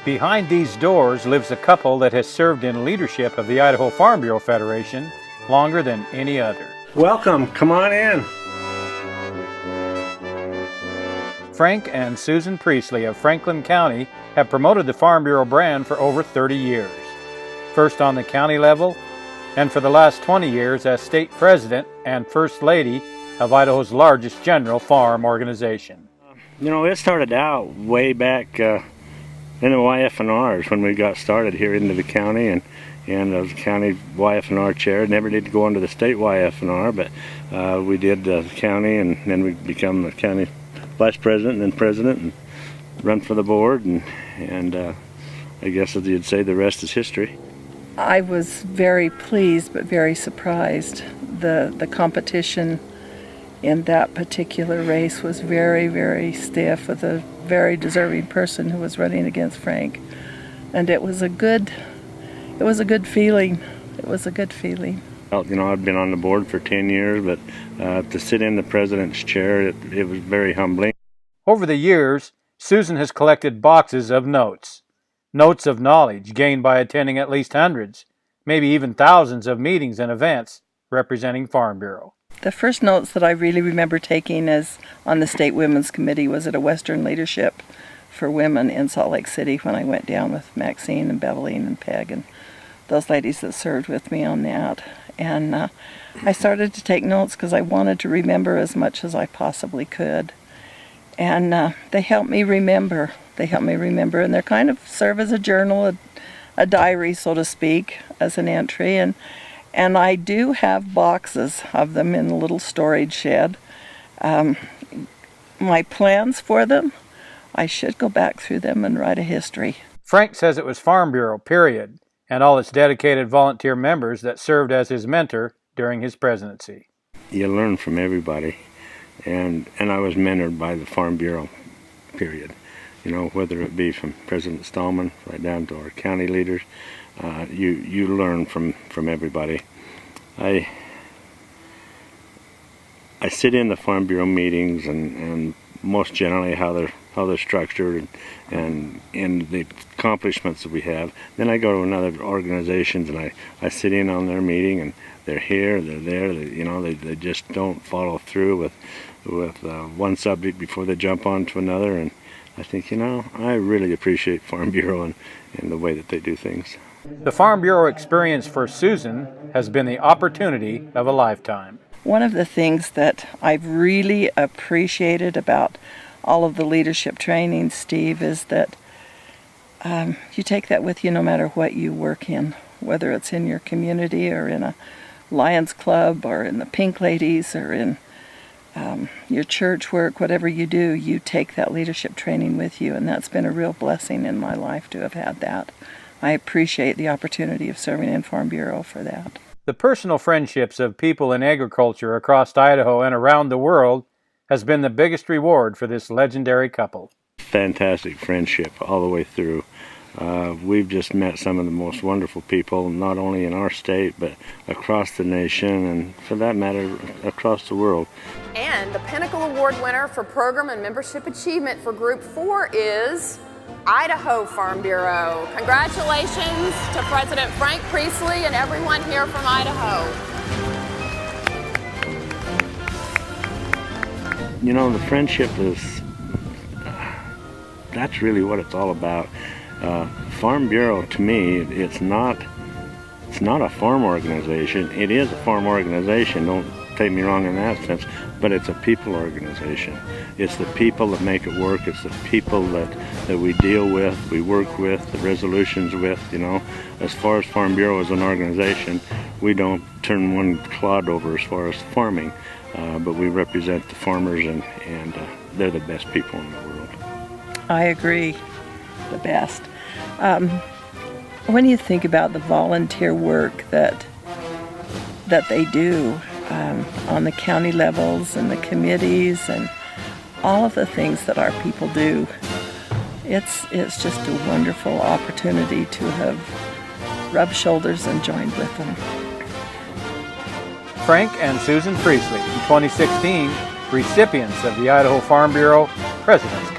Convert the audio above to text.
Behind these doors lives a couple that has served in leadership of the Idaho Farm Bureau Federation longer than any other. Welcome, come on in. Frank and Susan Priestley of Franklin County have promoted the Farm Bureau brand for over 30 years. First on the county level, and for the last 20 years as state president and first lady of Idaho's largest general farm organization. You know, it started out way back in the YF&Rs when we got started here into the county, and I was county YF&R chair. Never did go into the state YF&R, but we did the county, and then we become the county vice president and then president and run for the board, and I guess as you'd say, the rest is history. I was very pleased but very surprised. The competition in that particular race was very, very stiff, with a very deserving person who was running against Frank, and it was a good feeling. It was a good feeling. Well, you know, I've been on the board for 10 years, but to sit in the president's chair, it was very humbling. Over the years, Susan has collected boxes of notes of knowledge gained by attending at least hundreds, maybe even thousands of meetings and events representing Farm Bureau. The first notes that I really remember taking as on the State Women's Committee was at a Western Leadership for Women in Salt Lake City, when I went down with Maxine and Beveline and Peg and those ladies that served with me on that. And I started to take notes because I wanted to remember as much as I possibly could. And they helped me remember. And they kind of serve as a journal, a diary, so to speak, as an entry. And I do have boxes of them in a little storage shed. My plans for them, I should go back through them and write a history. Frank says it was Farm Bureau, period, and all its dedicated volunteer members that served as his mentor during his presidency. You learn from everybody, and I was mentored by the Farm Bureau, period. You know, whether it be from President Stallman right down to our county leaders, you learn from everybody. I sit in the Farm Bureau meetings, and most generally how they're structured and the accomplishments that we have. Then I go to another organizations, and I sit in on their meeting, and they're here, they're there. They just don't follow through with one subject before they jump on to another. And I think, I really appreciate Farm Bureau and the way that they do things. The Farm Bureau experience for Susan has been the opportunity of a lifetime. One of the things that I've really appreciated about all of the leadership training, Steve, is that you take that with you no matter what you work in, whether it's in your community or in a Lions Club or in the Pink Ladies or in your church work. Whatever you do, you take that leadership training with you, and that's been a real blessing in my life to have had that. I appreciate the opportunity of serving in Farm Bureau for that. The personal friendships of people in agriculture across Idaho and around the world has been the biggest reward for this legendary couple. Fantastic friendship all the way through. We've just met some of the most wonderful people, not only in our state, but across the nation, and for that matter, across the world. And the Pinnacle Award winner for Program and Membership Achievement for Group 4 is Idaho Farm Bureau. Congratulations to President Frank Priestley and everyone here from Idaho. The friendship that's really what it's all about. Farm Bureau, to me, it's not a farm organization. It is a farm organization, don't take me wrong in that sense, but it's a people organization. It's the people that make it work. It's the people that we deal with, we work with, the resolutions with, As far as Farm Bureau as an organization, we don't turn one clod over as far as farming, but we represent the farmers, and they're the best people in the world. I agree, the best. When you think about the volunteer work that they do on the county levels and the committees and all of the things that our people do, it's just a wonderful opportunity to have rubbed shoulders and joined with them. Frank and Susan Priestley, in 2016, recipients of the Idaho Farm Bureau President's